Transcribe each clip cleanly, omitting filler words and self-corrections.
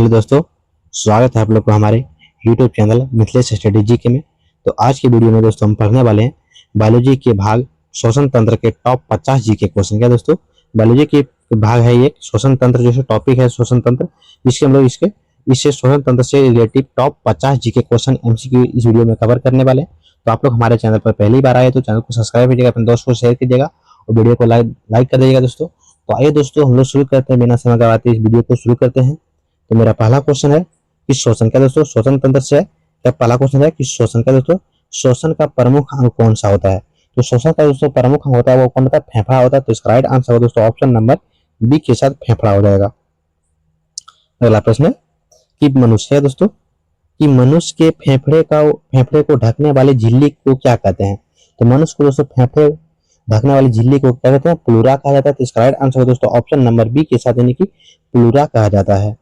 Hello दोस्तों, स्वागत है आप लोग को हमारे YouTube channel Mithilesh study GK में। तो आज की वीडियो में दोस्तों हम पढ़ने वाले हैं बायोलॉजी के भाग श्वसन तंत्र के टॉप 50 जीके क्वेश्चन। क्या दोस्तों, बायोलॉजी के भाग है ये श्वसन तंत्र, जैसे टॉपिक है श्वसन तंत्र, जिसके हम लोग इससे श्वसन तंत्र से relative top 50 GK question MCQ इस वीडियो में कवर करने वाले हैं। तो आप लोग हमारे चैनल पर पहली बार आए तो चैनल को सब्सक्राइब कीजिएगा, अपने दोस्तों को शेयर कीजिएगा और वीडियो को लाइक कर दीजिएगा दोस्तों। तो आइए दोस्तों हम लोग शुरू करते हैं, बिना समय गवाते इस वीडियो को शुरू करते हैं। तो मेरा पहला क्वेश्चन है कि श्वसन, क्या दोस्तों श्वसन तंत्र से क्या पहला क्वेश्चन है कि श्वसन, क्या दोस्तों श्वसन का प्रमुख अंग कौन सा होता है। तो श्वसन का दोस्तों प्रमुख अंग होता है वो कौन होता है, फेफड़ा होता है। तो इसका राइट आंसर होगा दोस्तों ऑप्शन नंबर बी के साथ फेफड़ा हो जाएगा। अगला प्रश्न है कि मनुष्य है दोस्तों कि मनुष्य के फेफड़े को ढकने वाली झिल्ली को क्या कहते हैं। तो मनुष्य को दोस्तों फेफड़े ढकने वाली झिल्ली को क्या कहते हैं, प्लूरा कहा जाता है। तो इसका राइट आंसर है दोस्तों ऑप्शन नंबर बी के साथ, यानी कि प्लूरा कहा जाता है।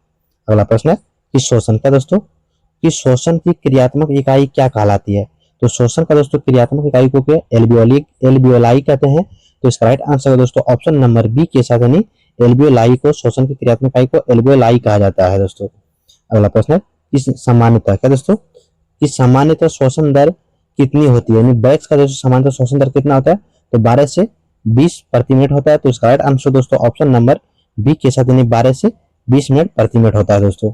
अगला प्रश्न है कि श्वसन, क्या दोस्तों कि श्वसन की क्रियात्मक इकाई क्या कहलाती है। तो श्वसन का दोस्तों क्रियात्मक इकाई को क्या एल्वियोलाई कहते हैं। तो इसका राइट आंसर है दोस्तों ऑप्शन नंबर बी के साथ, यानी एल्वियोलाई को श्वसन की क्रियात्मक इकाई को एल्वियोलाई कहा जाता है दोस्तों। अगला प्रश्न है कि सामान्यतः, क्या दोस्तों कि सामान्यतः श्वसन दर कितनी होती है, यानी बैक्स का दोस्तों सामान्यतः श्वसन दर कितना होता है, तो 12 से 20 प्रति मिनट होता है। तो इसका राइट आंसर दोस्तों ऑप्शन नंबर बी के साथ, यानी 12 से 20 मिनट प्रति मिनट होता है दोस्तों।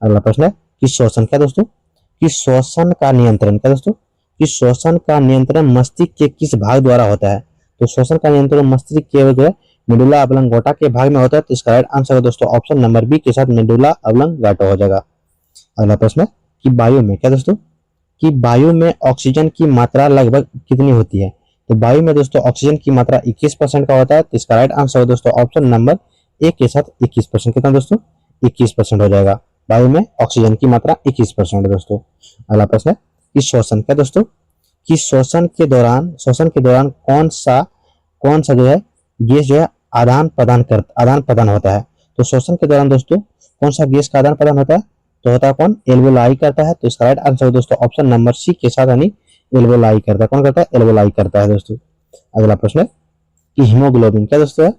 अगला प्रश्न है कि श्वसन, क्या दोस्तों कि श्वसन का नियंत्रण, क्या दोस्तों कि श्वसन का नियंत्रण मस्तिष्क के किस भाग द्वारा होता है। तो श्वसन का नियंत्रण मस्तिष्क के जो है मेडुला ऑब्लंगोटा के भाग में होता है। तो इसका राइट आंसर है दोस्तों ऑप्शन नंबर बी के साथ, मेडुला ऑब्लंगोटा हो जाएगा। अगला प्रश्न है कि वायु में, क्या दोस्तों कि वायु में ऑक्सीजन की मात्रा लगभग कितनी होती है। तो वायु में दोस्तों ऑक्सीजन की मात्रा 21% का होता है। तो इसका राइट आंसर है दोस्तों ऑप्शन नंबर ए के साथ 21%। कितना दोस्तों 21% हो जाएगा। वायु में ऑक्सीजन की मात्रा 21% है दोस्तों। अगला प्रश्न है कि श्वसन, क्या दोस्तों कि श्वसन के दौरान कौन सा जो है गैस जो है आदान प्रदान होता है। तो श्वसन के दौरान दोस्तों कौन सा गैस का आदान प्रदान होता है, तो होता है कौन, एल्वियोलाई करता है। तो इसका राइट आंसर है दोस्तों ऑप्शन नंबर सी के साथ, यानी एल्वियोलाई करता है। कौन करता है, एल्वियोलाई करता है दोस्तों। अगला प्रश्न है कि हीमोग्लोबिन, क्या दोस्तों है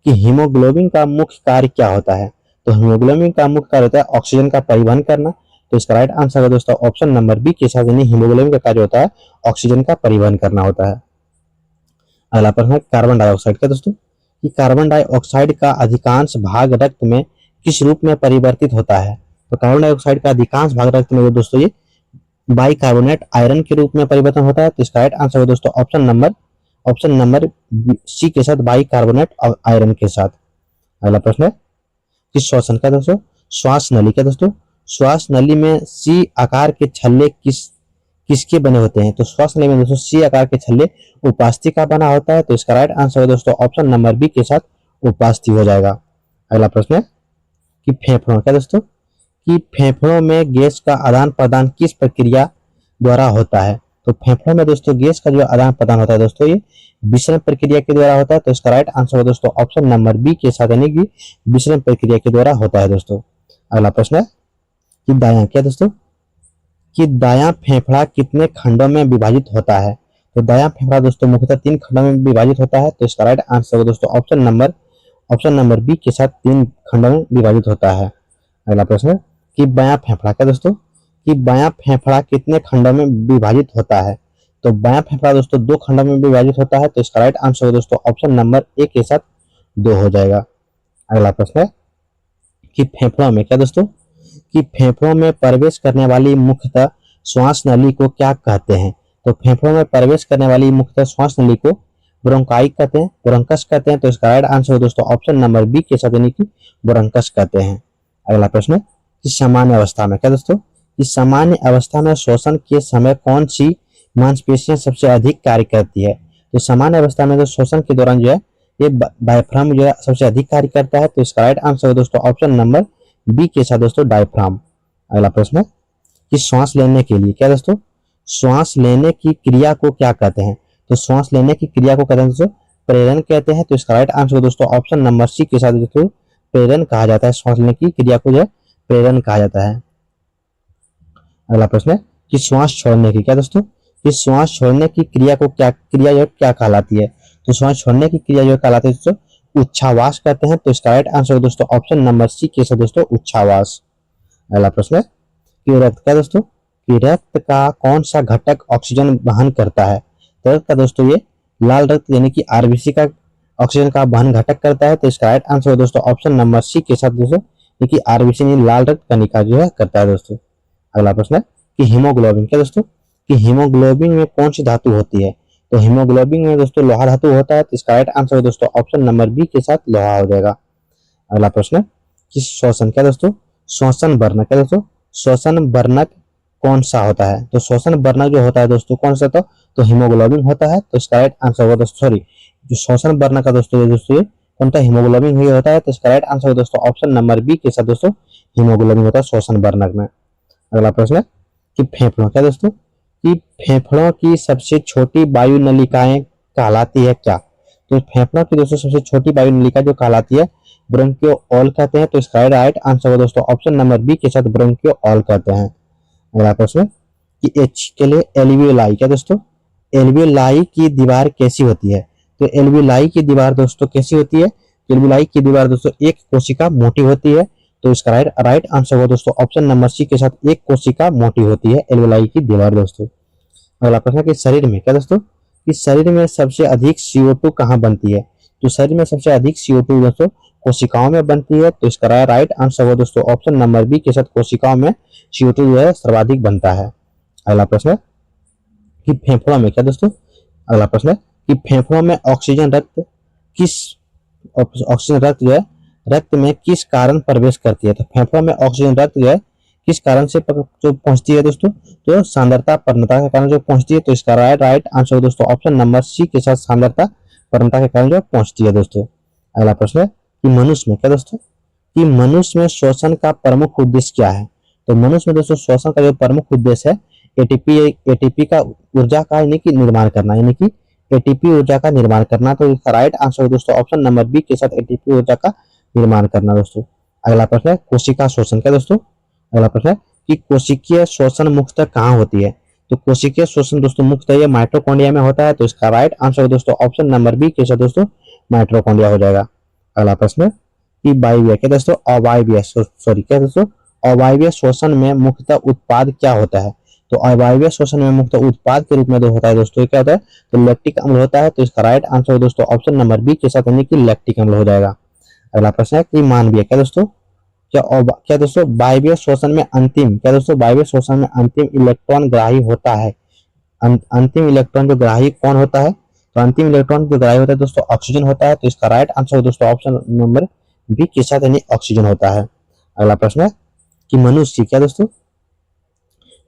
कि हीमोग्लोबिन का मुख्य कार्य क्या होता है। तो हीमोग्लोबिन का मुख्य कार्य होता है ऑक्सीजन का परिवहन करना। तो इसका राइट आंसर है दोस्तों ऑप्शन नंबर बी के साथ, यानी हीमोग्लोबिन का कार्य होता है ऑक्सीजन का परिवहन करना होता है। अगला प्रश्न है कार्बन डाइऑक्साइड, क्या दोस्तों कि कार्बन डाइऑक्साइड का अधिकांश भाग रक्त में किस रूप में परिवर्तित होता है। तो कार्बन डाइऑक्साइड का अधिकांश भाग रक्त में दोस्तों ये बाइकार्बोनेट आयरन के रूप में परिवर्तन होता है। तो इसका राइट आंसर है दोस्तों ऑप्शन नंबर सी के साथ, बाइकार्बोनेट और आयरन के साथ। अगला प्रश्न है कि श्वसन, क्या दोस्तों श्वास नली, क्या दोस्तों श्वास नली में सी आकार के छल्ले किसके बने होते हैं। तो श्वास नली में दोस्तों सी आकार के छल्ले उपास्थि का बना होता है। तो इसका राइट आंसर है दोस्तों ऑप्शन नंबर बी के साथ, उपास्थि हो जाएगा। अगला प्रश्न है कि फेफड़ों, क्या दोस्तों कि फेफड़ों में गैस का आदान प्रदान किस प्रक्रिया द्वारा होता है। तो फेफड़ों में दोस्तों गैस का जो आदान प्रदान होता है दोस्तों ये विसरण प्रक्रिया के द्वारा होता है। तो इसका राइट आंसर है दोस्तों ऑप्शन नंबर बी के साथ, यानी कि विसरण प्रक्रिया के द्वारा होता है दोस्तों। अगला प्रश्न है कि दायां, क्या दोस्तों कि दायां फेफड़ा कितने खंडों में विभाजित होता है। तो दायां फेफड़ा दोस्तों मुख्यतः 3 खंडों में विभाजित होता है। तो इसका राइट आंसर है दोस्तों ऑप्शन नंबर बी के साथ 3 खंडों में विभाजित होता है। अगला प्रश्न है कि बायां फेफड़ा, क्या दोस्तों कि बायां फेफड़ा कितने खंडों में विभाजित होता है। तो बायां फेफड़ा दोस्तों 2 खंडों में विभाजित होता है। तो इसका राइट आंसर है दोस्तों ऑप्शन नंबर ए के साथ 2 हो जाएगा। अगला प्रश्न है कि फेफड़ों में, क्या दोस्तों कि फेफड़ों में प्रवेश करने वाली मुख्यतः श्वास नली को क्या कहते हैं। तो फेफड़ों में प्रवेश करने वाली मुख्यतः श्वास नली को ब्रोंकाई कहते हैं, ब्रोंकस कहते हैं। तो इसका राइट आंसर है दोस्तों ऑप्शन नंबर बी के साथ, यानी कि ब्रोंकस कहते हैं। अगला प्रश्न है कि सामान्य अवस्था में, क्या दोस्तों कि सामान्य अवस्था में श्वसन के समय कौन सी मांसपेशियां सबसे अधिक कार्य करती है। तो सामान्य अवस्था में जो श्वसन के दौरान जो है ये डायफ्राम जो है सबसे अधिक कार्य करता है। तो इसका राइट आंसर है दोस्तों ऑप्शन नंबर बी के साथ दोस्तों डायफ्राम। अगला प्रश्न है कि श्वास लेने के लिए, क्या दोस्तों श्वास लेने की क्रिया को क्या कहते हैं। तो श्वास लेने की क्रिया को कहते हैं दोस्तों प्रेरण कहते हैं। तो इसका राइट आंसर दोस्तों ऑप्शन नंबर सी के साथ दोस्तों प्रेरण कहा जाता है। श्वास लेने की क्रिया को जो है प्रेरण कहा जाता है। अगला प्रश्न है कि श्वास छोड़ने की, क्या दोस्तों कि श्वास छोड़ने की क्रिया क्या कहलाती है। तो श्वास छोड़ने की क्रिया जो कहलाती है दोस्तों उच्छ्वास कहते हैं। तो इसका राइट आंसर दोस्तों ऑप्शन नंबर सी के साथ दोस्तों उच्छ्वास। अगला प्रश्न है कि रक्त क्या दोस्तों, कि रक्त का कौन सा घटक ऑक्सीजन वहन करता है। तो रक्त का दोस्तों ये लाल रक्त यानी कि आरबीसी का ऑक्सीजन का वहन घटक करता है। तो इसका राइट आंसर है दोस्तों ऑप्शन नंबर सी के साथ दोस्तों, कि आरबीसी यानी लाल रक्त कणिका जो है करता है दोस्तों। अगला प्रश्न है कि हीमोग्लोबिन क्या दोस्तों, कि हीमोग्लोबिन में कौन सी धातु होती है। तो हीमोग्लोबिन में दोस्तों लोहा धातु होता है। तो इसका राइट आंसर है दोस्तों ऑप्शन नंबर बी के साथ लोहा हो जाएगा। अगला प्रश्न है कि श्वसन क्या दोस्तों, श्वसन वर्णक क्या दोस्तों, श्वसन वर्णक कौन सा होता है। तो श्वसन वर्णक जो होता है दोस्तों कौन सा, तो हीमोग्लोबिन होता है। तो इसका राइट आंसर होगा दोस्तों, सॉरी, जो श्वसन वर्णक का दोस्तों ये कौन सा हीमोग्लोबिन ही होता है। तो इसका राइट आंसर दोस्तों ऑप्शन नंबर बी के साथ दोस्तों हीमोग्लोबिन होता है श्वसन वर्णक में। अगला प्रश्न है कि फेफड़ों क्या दोस्तों, कि फेफड़ों की सबसे छोटी वायु नलिकाएं कहलाती है क्या। तो फेफड़ों की दोस्तों सबसे छोटी वायु नलिका जो कहलाती है ब्रोंकियोल कहते हैं। तो इसका राइट आंसर होगा दोस्तों ऑप्शन नंबर बी के साथ ब्रोंकियोल कहते हैं। अगला प्रश्न कि एच के लिए एल्वियोलाई क्या दोस्तों, एल्वियोलाई की दीवार कैसी होती है। तो एल्वियोलाई की दीवार दोस्तों कैसी होती है, एल्वियोलाई की दीवार दोस्तों एक कोशिका मोटी होती है। तो इसका राइट आंसर होगा दोस्तों ऑप्शन नंबर सी के साथ एक कोशिका मोटी होती है एल्वियोलाई की दीवार दोस्तों। अगला प्रश्न कि शरीर में क्या दोस्तों, कि शरीर में सबसे अधिक CO2 कहाँ बनती है। तो शरीर में सबसे अधिक CO2 दोस्तों कोशिकाओं में बनती है। तो इसका राइट आंसर होगा दोस्तों ऑप्शन नंबर बी के साथ कोशिकाओं में CO2 जो है सर्वाधिक बनता है। अगला प्रश्न है कि फेफड़ों में क्या दोस्तों, अगला प्रश्न है कि फेफड़ों में ऑक्सीजन रक्त जो है रक्त में किस कारण प्रवेश करती है। तो फेफड़ों में ऑक्सीजन रक्त जो है किस कारण से जो पहुंचती है दोस्तों, तो सांद्रता पर्णता के कारण जो पहुंचती है। तो इसका राइट आंसर दोस्तों ऑप्शन नंबर सी के साथ सांद्रता पर्णता के कारण जो पहुंचती है दोस्तों। अगला प्रश्न है कि मनुष्य में क्या दोस्तों, कि मनुष्य में श्वसन का प्रमुख उद्देश्य क्या है। तो मनुष्य में दोस्तों श्वसन का जो प्रमुख उद्देश्य है एटीपी का ऊर्जा का यानी कि निर्माण करना, यानी कि एटीपी ऊर्जा का निर्माण करना। तो इसका राइट आंसर दोस्तों ऑप्शन नंबर बी के साथ एटीपी ऊर्जा का निर्माण करना दोस्तों। अगला प्रश्न है कोशिका श्वसन क्या दोस्तों, अगला प्रश्न है कि कोशिकीय श्वसन मुख्यतः कहाँ होती है। तो कोशिकीय श्वसन दोस्तों मुख्यतः ये माइटोकॉन्ड्रिया में होता है। तो इसका राइट आंसर दोस्तों ऑप्शन नंबर बी के साथ दोस्तों माइटोकॉन्ड्रिया हो जाएगा। अगला प्रश्न है कि वायवीय क्या दोस्तों, अवायवीय सॉरी क्या दोस्तों, अवायवीय श्वसन में मुख्यतः उत्पाद क्या होता है। तो अवायवीय श्वसन में मुख्यतः उत्पाद के रूप में जो होता है दोस्तों ये क्या होता है, तो लैक्टिक अम्ल होता है। तो इसका राइट आंसर दोस्तों ऑप्शन नंबर बी के साथ यानी कि लैक्टिक अम्ल हो जाएगा। अगला प्रश्न है कि मानवीय क्या दोस्तों, क्या दोस्तों वायवीय श्वसन में अंतिम क्या दोस्तों, वायवीय श्वसन में अंतिम इलेक्ट्रॉन ग्राही होता है। अंतिम इलेक्ट्रॉन जो ग्राही कौन होता है, तो अंतिम इलेक्ट्रॉन जो ग्राही होता है दोस्तों ऑक्सीजन होता है। तो इसका राइट आंसर दोस्तों ऑप्शन नंबर बी के साथ यानी ऑक्सीजन होता है। अगला प्रश्न है कि मनुष्य क्या दोस्तों,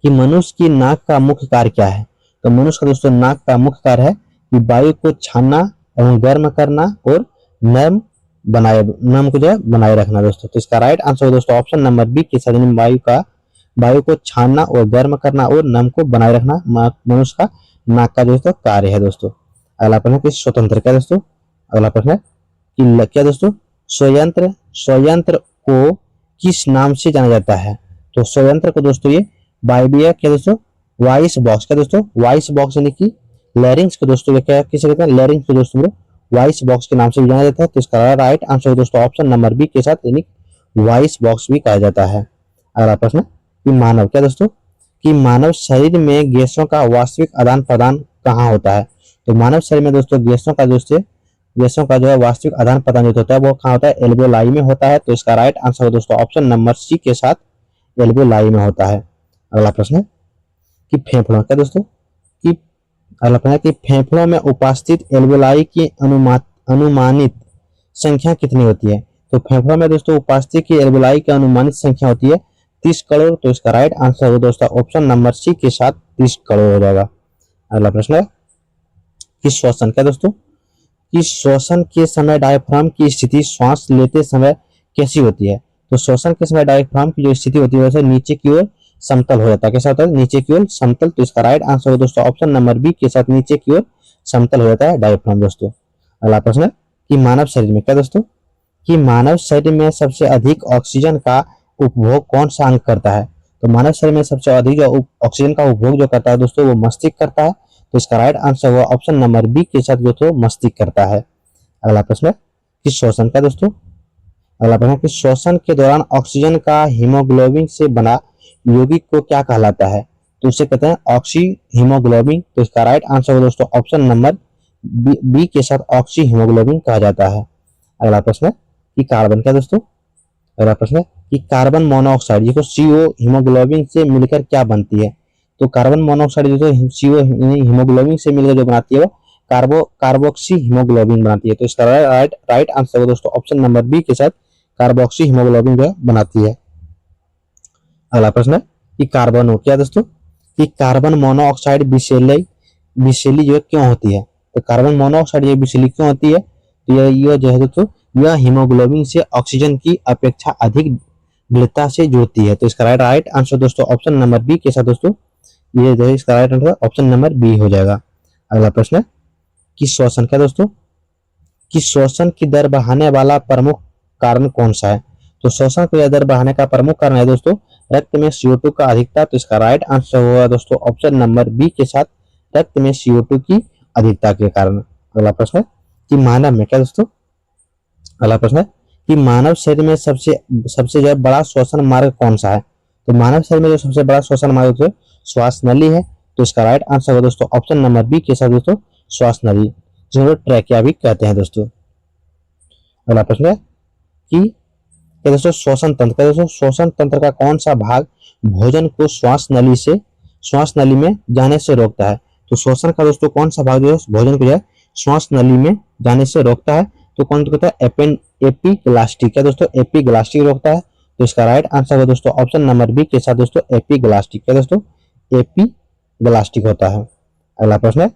कि मनुष्य की नाक का मुख्य कार्य क्या है। तो मनुष्य का दोस्तों नाक का मुख्य कार्य है कि वायु को छानना एवं गर्म करना और नम को जो है बनाए रखना दोस्तों। तो इसका राइट आंसर दोस्तों ऑप्शन नंबर बी के साथ वायु को छानना और गर्म करना और नम को बनाए रखना मनुष्य का नाक का दोस्तों कार्य है दोस्तों। अगला प्रश्न है स्वतंत्र क्या दोस्तों, अगला प्रश्न है कि क्या दोस्तों स्वयंत्र को किस नाम से जाना जाता है। तो स्वयंत्र को दोस्तों ये वायवीय क्या दोस्तों वॉइस बॉक्स क्या दोस्तों, वॉइस बॉक्स यानी कि लैरिंग्स को दोस्तों क्या किसे कहते हैं, लैरिंग्स को दोस्तों वॉइस बॉक्स के नाम से भी जाना जाता है। तो इसका राइट आंसर दोस्तों ऑप्शन नंबर बी के साथ यानी वॉइस बॉक्स भी कहा जाता है। अगला प्रश्न कि मानव क्या दोस्तों, कि मानव शरीर में गैसों का वास्तविक आदान प्रदान कहाँ होता है। तो मानव शरीर में दोस्तों गैसों का जो है वास्तविक आदान प्रदान जो होता है वो कहाँ होता है, एल्वियोलाई में होता है। तो इसका राइट आंसर दोस्तों ऑप्शन नंबर सी के साथ एल्वियोलाई में होता है। अगला प्रश्न है कि फेफड़ों क्या दोस्तों, कि अगला प्रश्न है कि फेफड़ों में उपस्थित एल्वियोलाई की अनुमानित संख्या कितनी होती है। तो फेफड़ों में दोस्तों उपस्थित की एल्वियोलाई की अनुमानित संख्या होती है 30 करोड़। तो इसका राइट आंसर हो दोस्तों ऑप्शन नंबर सी के साथ 30 करोड़ हो जाएगा। अगला प्रश्न है कि श्वसन क्या दोस्तों, कि श्वसन के समय डायफ्राम की स्थिति श्वास लेते समय कैसी होती है। तो श्वसन के समय डायफ्राम की जो स्थिति होती है वैसे नीचे की ओर समतल हो जाता है। कैसा होता है, नीचे की ओर समतल। तो इसका राइट आंसर है दोस्तों ऑप्शन नंबर बी के साथ नीचे की ओर समतल हो जाता है डायफ्राम दोस्तों। अगला प्रश्न है कि मानव शरीर में क्या दोस्तों, कि मानव शरीर में सबसे अधिक ऑक्सीजन का उपभोग कौन सा अंग करता है। तो मानव शरीर में सबसे अधिक जो ऑक्सीजन का उपभोग जो करता है दोस्तों वो मस्तिष्क करता है। तो इसका राइट आंसर हुआ ऑप्शन नंबर बी के साथ जो तो मस्तिष्क करता है। अगला प्रश्न है कि श्वसन का दोस्तों, अगला प्रश्न है कि श्वसन के दौरान ऑक्सीजन का हीमोग्लोबिन से बना यौगिक को क्या कहलाता है? तो उसे कहते हैं ऑक्सी हीमोग्लोबिन। तो इसका राइट आंसर है दोस्तों ऑप्शन नंबर बी के साथ ऑक्सी हीमोग्लोबिन कहा जाता है। अगला प्रश्न है कि कार्बन क्या दोस्तों? अगला प्रश्न है कि कार्बन मोनोऑक्साइड जिसको सीओ हीमोग्लोबिन से मिलकर क्या बनती है? तो कार्बन मोनोऑक्साइड जो सीओ हीमोग्लोबिन से मिलकर जो बनाती है वो कार्बोक्सी हीमोग्लोबिन बनाती है। तो इसका राइट आंसर है दोस्तों ऑप्शन नंबर बी के साथ कार्बोक्सी हीमोग्लोबिन जो बनाती है। अगला प्रश्न है कि कार्बन क्या दोस्तों? कि कार्बन मोनोऑक्साइड विषैली जो क्यों होती है? तो कार्बन मोनोऑक्साइड ये विषैली क्यों होती है? तो यह जो है दोस्तों यह हीमोग्लोबिन से ऑक्सीजन की अपेक्षा अधिक दृढ़ता से जुड़ती है। तो इसका राइट आंसर दोस्तों ऑप्शन नंबर बी के साथ दोस्तों ये जो है इसका right answer option number B हो जाएगा। अगला प्रश्न है कि श्वसन क्या दोस्तों? कि श्वसन की दर बढ़ाने वाला प्रमुख कारण कौन सा है? तो श्वसन की दर बढ़ाने का प्रमुख कारण है दोस्तों रक्त में CO2 का अधिकता। तो इसका राइट आंसर होगा दोस्तों ऑप्शन नंबर बी के साथ रक्त में CO2 की अधिकता के कारण। अगला प्रश्न है कि मानव में क्या दोस्तों? अगला प्रश्न है कि मानव शरीर में सबसे जो बड़ा श्वसन मार्ग कौन सा है? तो मानव शरीर में जो सबसे बड़ा श्वसन मार्ग है श्वास नली है। तो इसका राइट आंसर है दोस्तों ऑप्शन नंबर बी के साथ दोस्तों श्वास नली, जिसे ट्रैकिया भी कहते हैं दोस्तों। अगला प्रश्न है कि दोस्तों श्वसन तंत्र, दोस्तों श्वसन तंत्र का कौन सा भाग भोजन को श्वास नली में जाने से रोकता है? तो श्वसन का दोस्तों कौन सा भाग जो है भोजन को जो है श्वास नली में जाने से रोकता है? तो कौन कहता है एपीग्लास्टिक है दोस्तों, एपीग्लास्टिक रोकता है। तो इसका राइट आंसर है दोस्तों ऑप्शन नंबर बी के साथ दोस्तों एपीग्लास्टिक है दोस्तों, एपीग्लास्टिक होता है। अगला प्रश्न है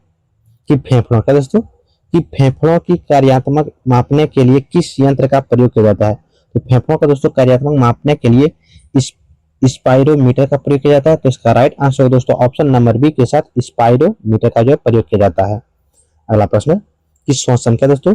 कि फेफड़ों क्या दोस्तों? कि फेफड़ों की कार्यात्मक मापने के लिए किस यंत्र का प्रयोग किया जाता है? तो फेफड़ों का दोस्तों कार्यात्मक मापने के लिए स्पाइरोमीटर का प्रयोग किया जाता है। तो इसका राइट आंसर दोस्तों ऑप्शन नंबर बी के साथ स्पाइरोमीटर का जो प्रयोग किया जाता है। अगला प्रश्न कि श्वसन क्या दोस्तों?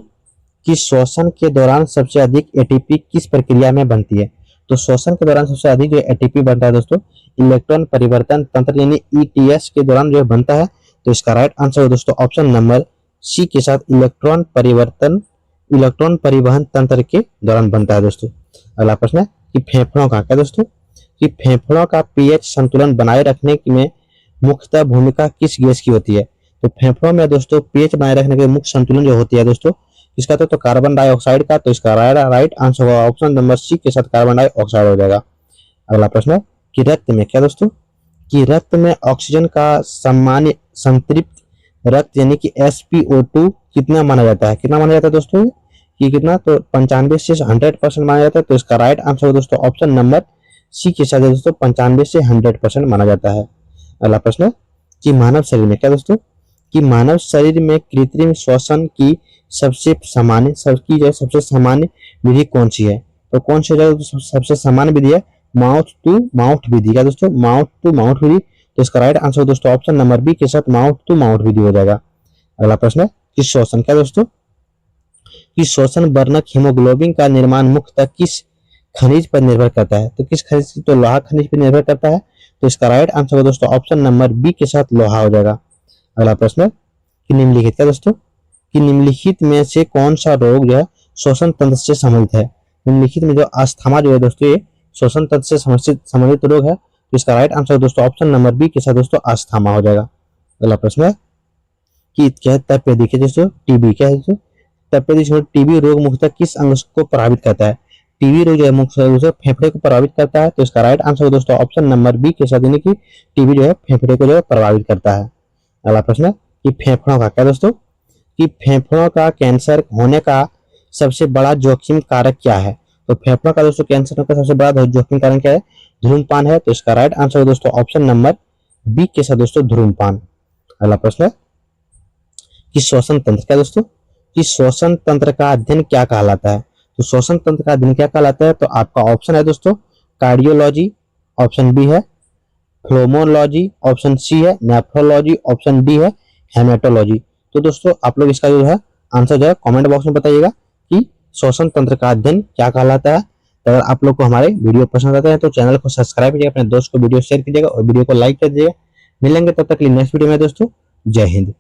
कि श्वसन के दौरान सबसे अधिक एटीपी किस प्रक्रिया में बनती है? तो श्वसन के दौरान सबसे अधिक जो एटीपी बनता है दोस्तों इलेक्ट्रॉन परिवर्तन तंत्र यानी ETS के दौरान जो बनता है। तो इसका राइट आंसर है दोस्तों ऑप्शन नंबर सी के साथ इलेक्ट्रॉन परिवहन तंत्र के दौरान बनता है दोस्तों। अगला प्रश्न है कि फेफड़ों का क्या दोस्तों? कि फेफड़ों का pH संतुलन बनाए रखने में मुख्यतः भूमिका किस गैस की होती है? तो फेफड़ों में दोस्तों pH बनाए रखने के मुख्य संतुलन जो होती है दोस्तों इसका तो कार्बन डाइऑक्साइड का। तो इसका राइट आंसर होगा ऑप्शन नंबर सी के साथ कार्बन डाइऑक्साइड हो जाएगा। अगला प्रश्न है कि रक्त में क्या दोस्तों? कि रक्त में ऑक्सीजन का सामान्य संतृप्त रक्त यानी कि SpO2 कितना माना जाता है? कितना माना जाता है दोस्तों? कि कितना? तो 95 से 100% माना जाता है। तो इसका राइट आंसर दोस्तों ऑप्शन नंबर सी के साथ दोस्तों 95 से 100% माना जाता है। अगला प्रश्न है कि मानव शरीर में क्या दोस्तों? कि मानव शरीर में कृत्रिम श्वसन की सबसे सामान्य विधि कौन सी है? तो कौन सी सबसे सामान्य विधि है? माउथ टू माउथ विधि। क्या दोस्तों? माउथ टू माउथ विधि। तो इसका राइट आंसर दोस्तों ऑप्शन नंबर बी के साथ माउथ टू माउथ विधि हो जाएगा। अगला प्रश्न है कि श्वसन क्या दोस्तों? कि श्वसन वर्णक हीमोग्लोबिन का निर्माण मुख्यतः किस खनिज पर निर्भर करता है? तो किस खनिज? तो लोहा खनिज पर निर्भर करता है। तो इसका राइट आंसर दोस्तों ऑप्शन नंबर बी के साथ लोहा हो जाएगा। अगला प्रश्न है कि निम्नलिखित क्या दोस्तों? कि निम्नलिखित में से कौन सा रोग जो है श्वसन तंत्र से संबंधित है? निम्नलिखित में जो अस्थमा जो है दोस्तों ये श्वसन तंत्र से संबंधित रोग है। तो इसका राइट आंसर दोस्तों ऑप्शन नंबर बी के साथ दोस्तों अस्थमा हो जाएगा। अगला प्रश्न है कि क्या है तपेदिक है दोस्तों? टीबी क्या है दोस्तों? तपेदिक टीबी रोग मुख्यतः किस अंग को प्रभावित करता है? टीबी रोग जो है मुख्य रूप से फेफड़े को प्रभावित करता है। तो इसका राइट आंसर दोस्तों ऑप्शन नंबर बी के साथ यानी कि टीबी जो है फेफड़े को जो है प्रभावित करता है। अगला प्रश्न है कि फेफड़ों का क्या दोस्तों? कि फेफड़ों का कैंसर होने का सबसे बड़ा जोखिम कारक क्या है? तो फेफड़ों का दोस्तों कैंसर का सबसे बड़ा जोखिम कारक क्या है? धूम्रपान है। तो इसका राइट आंसर है दोस्तों ऑप्शन नंबर बी के साथ दोस्तों धूम्रपान। अगला प्रश्न है कि श्वसन तंत्र क्या दोस्तों? कि श्वसन तंत्र का अध्ययन क्या कहलाता है? तो श्वसन तंत्र का अध्ययन क्या कहलाता है? तो आपका ऑप्शन है दोस्तों कार्डियोलॉजी, ऑप्शन बी है फ्लोमोलॉजी, ऑप्शन सी है नेफ्रोलॉजी, ऑप्शन डी है हेमेटोलॉजी। तो दोस्तों आप लोग इसका जो है आंसर जो है कमेंट बॉक्स में बताइएगा कि श्वसन तंत्र का अध्ययन क्या कहलाता है। तो अगर आप लोग को हमारे वीडियो पसंद आते हैं तो चैनल को सब्सक्राइब कीजिएगा, अपने दोस्त को वीडियो शेयर कीजिएगा और वीडियो को लाइक कर दीजिएगा। मिलेंगे तब तक के लिए नेक्स्ट वीडियो में दोस्तों। जय हिंद।